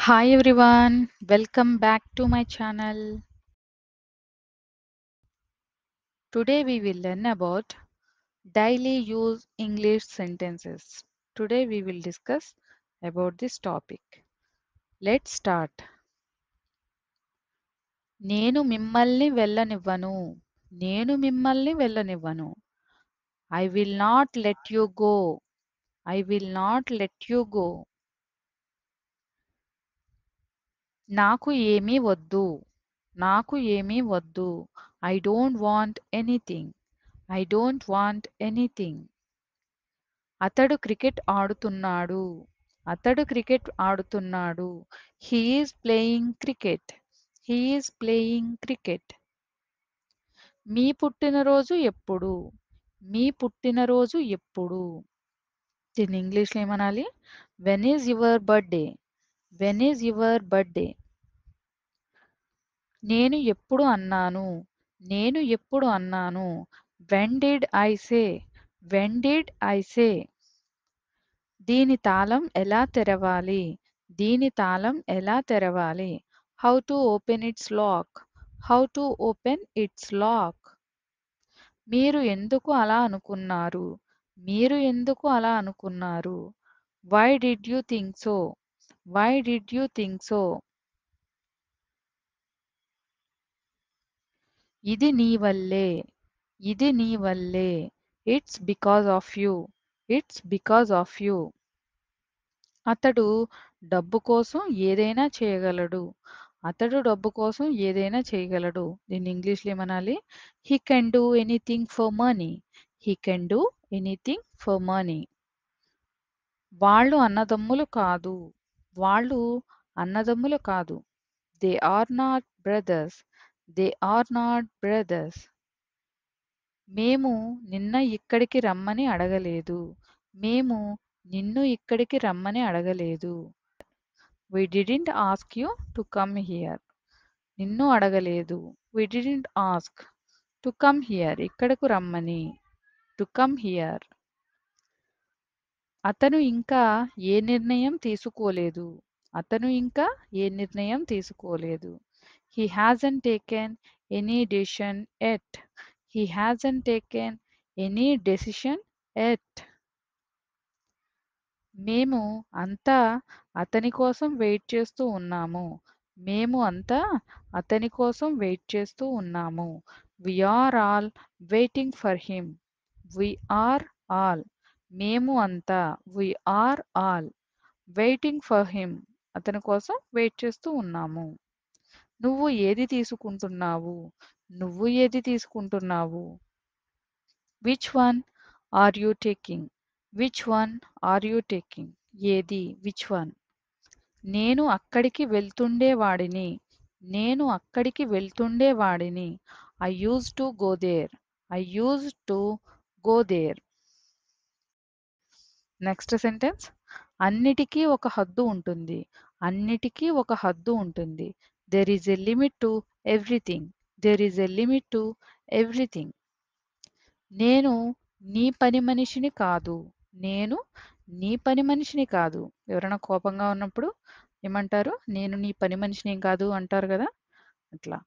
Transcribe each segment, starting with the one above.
Hi everyone, welcome back to my channel. Today we will learn about daily use English sentences. Today we will discuss about this topic. Let's start. నేను మిమ్మల్ని వెళ్ళనివ్వను. నేను మిమ్మల్ని వెళ్ళనివ్వను. I will not let you go. I will not let you go. నాకు ఏమీ వద్దు. నాకు ఏమీ వద్దు. I don't want anything. I don't want anything. అతడు క్రికెట్ ఆడుతున్నాడు. అతడు క్రికెట్ ఆడుతున్నాడు. He is playing cricket. He is playing cricket. మీ పుట్టినరోజు ఎప్పుడు? మీ పుట్టినరోజు ఎప్పుడు? దీన్ని ఇంగ్లీష్లో ఏమనాలి? When is your birthday? When is your birthday? నేను ఎప్పుడు అన్నాను? నేను ఎప్పుడు అన్నాను? When did I say? When did I say? దీని తాళం ఎలా తెరవాలి? దీని తాళం ఎలా తెరవాలి? How to open its lock? How to open its lock? మీరు ఎందుకు అలా అనుకున్నారు? మీరు ఎందుకు అలా అనుకున్నారు? Why did you think so? Why did you think so? ఇది నీ వల్లే. ఇది నీ వల్లే. It's because of you. It's because of you. అతడు డబ్బు కోసం ఏదైనా చేయగలడు. అతడు డబ్బు కోసం ఏదైనా చేయగలడు. దీన్ని ఇంగ్లీష్లో ఏమనాలి? He can do anything for money. He can do anything for money. వాళ్ళు అన్నదమ్ములు కాదు. వాళ్ళు అన్నదమ్ములు కాదు. They are not brothers. They are not brothers. మేము నిన్న ఇక్కడికి రమ్మని అడగలేదు. మేము నిన్ను ఇక్కడికి రమ్మని అడగలేదు. We didn't ask you to come here. నిన్ను అడగలేదు. We didn't ask to come here. ఇక్కడకు రమ్మని. To come here. అతను ఇంకా ఏ నిర్ణయం తీసుకోలేదు. అతను ఇంకా ఏ నిర్ణయం తీసుకోలేదు. He hasn't taken any decision yet. He hasn't taken any decision yet. మేము అంతా అతని కోసం వెయిట్ చేస్తూ ఉన్నాము. మేము అంతా అతని కోసం వెయిట్ చేస్తూ ఉన్నాము. We are all waiting for him. We are all. మేము అంతా we are all waiting for him. అతని కోసం వెయిట్ చేస్తూ ఉన్నాము. నువ్వు ఏది తీసుకుంటున్నావు? నువ్వు ఏది తీసుకుంటున్నావు? Which one are you taking? Which one are you taking? ఏది? Which one? నేను అక్కడికి వెళ్తుండేవాడిని. నేను అక్కడికి వెళ్తుండేవాడిని. I use to go there. I use to go there. Next sentence. అన్నిటికీ ఒక హద్దు ఉంటుంది. అన్నిటికీ ఒక హద్దు ఉంటుంది. There is a limit to everything. There is a limit to everything. నేను నీ పని మనిషిని కాదు. నేను నీ పని మనిషిని కాదు. ఎవరైనా కోపంగా ఉన్నప్పుడు ఏమంటారు? నేను నీ పని మనిషిని కాదు అంటారు కదా, అట్లా.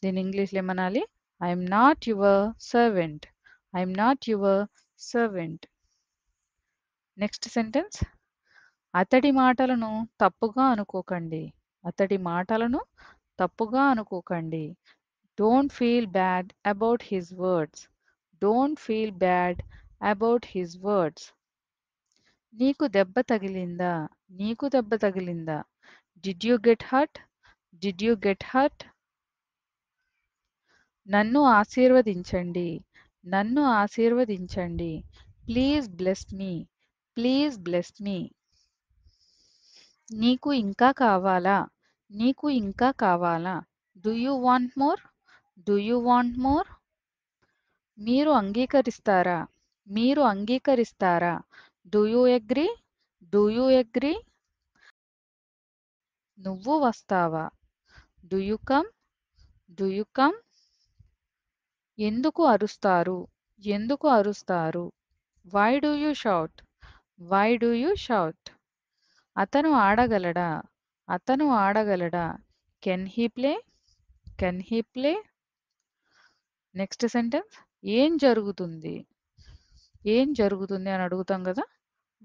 దీని ఇంగ్లీష్లో ఏమనాలి? I'm not your servant. I'm not your servant. Next sentence. అతడి మాటలను తప్పుగా అనుకోకండి. అతడి మాటలను తప్పుగా అనుకోకండి. Don't feel bad about his words. Don't feel bad about his words. నీకు దెబ్బ తగిలిందా? నీకు దెబ్బ తగిలిందా? Did you get hurt? Did you get hurt? నన్ను ఆశీర్వదించండి. నన్ను ఆశీర్వదించండి. Please bless me. Please bless me. నీకు ఇంకా కావాలా? నీకు ఇంకా కావాలా? Do you want more? Do you want more? మీరు అంగీకరిస్తారా? మీరు అంగీకరిస్తారా? Do you agree? Do you agree? నువ్వు వస్తావా? Do you come? Do you come? ఎందుకు అరుస్తారు? ఎందుకు అరుస్తారు? Why do you shout? Why do you shout? అతను ఆడగలడా? అతను ఆడగలడా? Can he play? Can he play? Next sentence ఏం జరుగుతుంది? ఏం జరుగుతుంది అని అడుగుతాం కదా.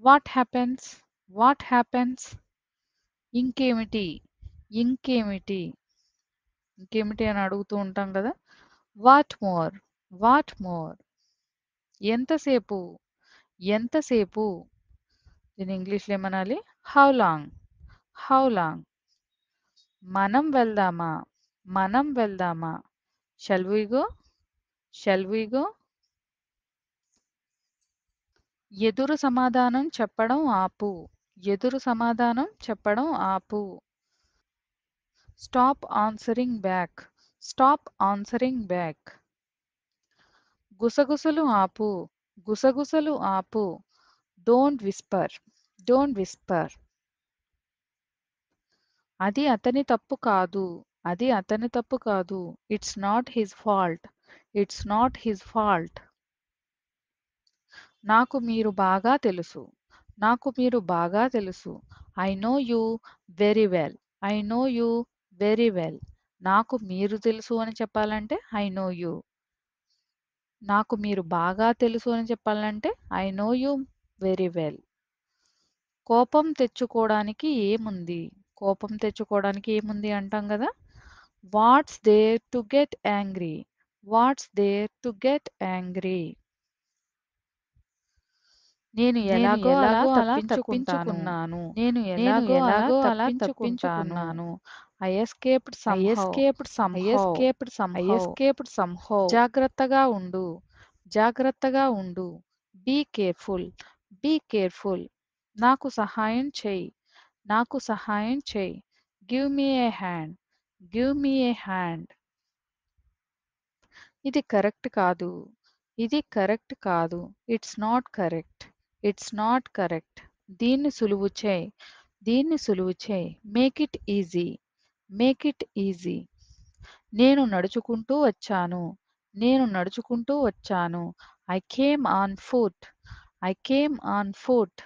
What happens? What happens? ఇంకేమిటి? ఇంకేమిటి? ఇంకేమిటి అని అడుగుతూ ఉంటాం కదా. What more? What more? ఎంతసేపు? ఎంతసేపు? దీన్ని ఇంగ్లీష్లో ఏమనాలి? How long? How long? మనం వెళ్దామా? మనం వెళ్దామా? Shall we go? Shall we go? ఎదురు సమాధానం చెప్పడం ఆపు. ఎదురు సమాధానం చెప్పడం ఆపు. Stop answering back. Stop answering back. గుసగుసలు ఆపు. గుసగుసలు ఆపు. Don't whisper. Don't whisper. అది అతని తప్పు కాదు. అది అతని తప్పు కాదు. It's not his fault. It's not his fault. నాకు మీరు బాగా తెలుసు. నాకు మీరు బాగా తెలుసు. I know you very well. I know you very well. నాకు మీరు తెలుసు అని చెప్పాలంటే ఐ నో యూ. నాకు మీరు బాగా తెలుసు అని చెప్పాలంటే I know you very well. కోపం తెచ్చుకోవడానికి ఏముంది? కోపం తెచ్చుకోవడానికి ఏముంది అంటాం కదా. What's there to get angry? What's there to get angry? నేను నేను ఎలాగో అలా ఎలాగో అలా తప్పించుకుంటాను. తప్పించుకున్నాను. నేను నేను ఎలాగో అలా ఎలాగో అలా తప్పించుకున్నాను. తప్పించుకుంటాను. I escaped I somehow. Escaped I somehow. Escaped I somehow. Escaped somehow. జాగ్రత్తగా ఉండు. జాగ్రత్తగా ఉండు. Be careful. Be careful. నాకు సహాయం చెయ్యి. నాకు సహాయం చెయ్యి. Give me a hand. Give me a hand. ఇది కరెక్ట్ కాదు. ఇది కరెక్ట్ కాదు. It's not correct. It's not correct. దీన్ని సులువు చేయి. దీన్ని సులువు చేయి. Make it easy. Make it easy. నేను నడుచుకుంటూ వచ్చాను. నేను నడుచుకుంటూ వచ్చాను. I came on foot. I came on foot.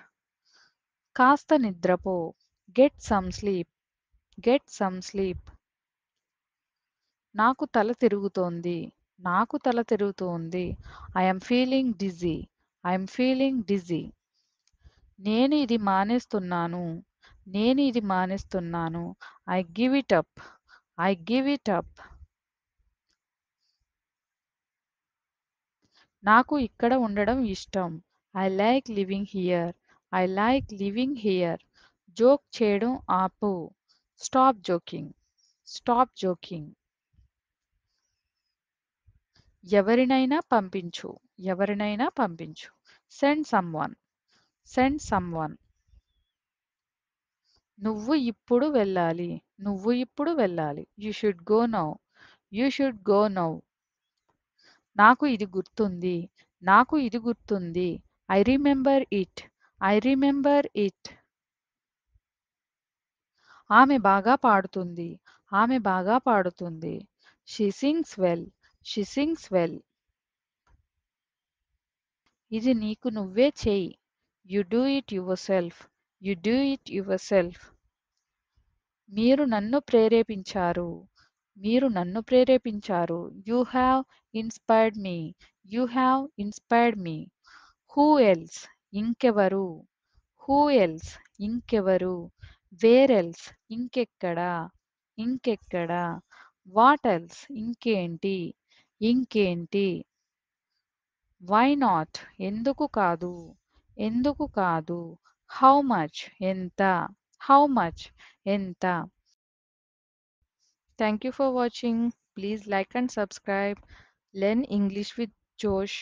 కాస్త నిద్రపో. Get some sleep. Get some sleep. నాకు తల తిరుగుతోంది. నాకు తల తిరుగుతోంది. I am feeling dizzy. I am feeling dizzy. నేను ఇది మానేస్తున్నాను. నేను ఇది మానేస్తున్నాను. I give it up. I give it up. నాకు ఇక్కడ ఉండడం ఇష్టం. I like living here. I like living here. Joke చేయడం ఆపు. Stop joking. Stop joking. ఎవరినైనా పంపించు. ఎవరినైనా పంపించు. Send someone. Send someone. నువ్వు ఇప్పుడు వెళ్ళాలి. నువ్వు ఇప్పుడు వెళ్ళాలి. You should go now. You should go now. నాకు ఇది గుర్తుంది. నాకు ఇది గుర్తుంది. I remember it. I remember it. ఆమె బాగా పాడుతుంది. ఆమె బాగా పాడుతుంది. She sings well. She sings well. ఇది నీకు నువ్వే చెయ్యి. You do it yourself. You do it yourself. మీరు నన్ను ప్రేరేపించారు. మీరు నన్ను ప్రేరేపించారు. You have inspired me. You have inspired me. Who else? ఇంకెవరు? Who else? ఇంకెవరు? Where else? ఇంకెక్కడ? ఇంకెక్కడ? What else? ఇంకేంటి? ఇంకేంటి? Why not? ఎందుకు కాదు? ఎందుకు కాదు? How much? ఎంత? How much? ఎంత? Thank you for watching. Please like and subscribe. Learn English with Josh.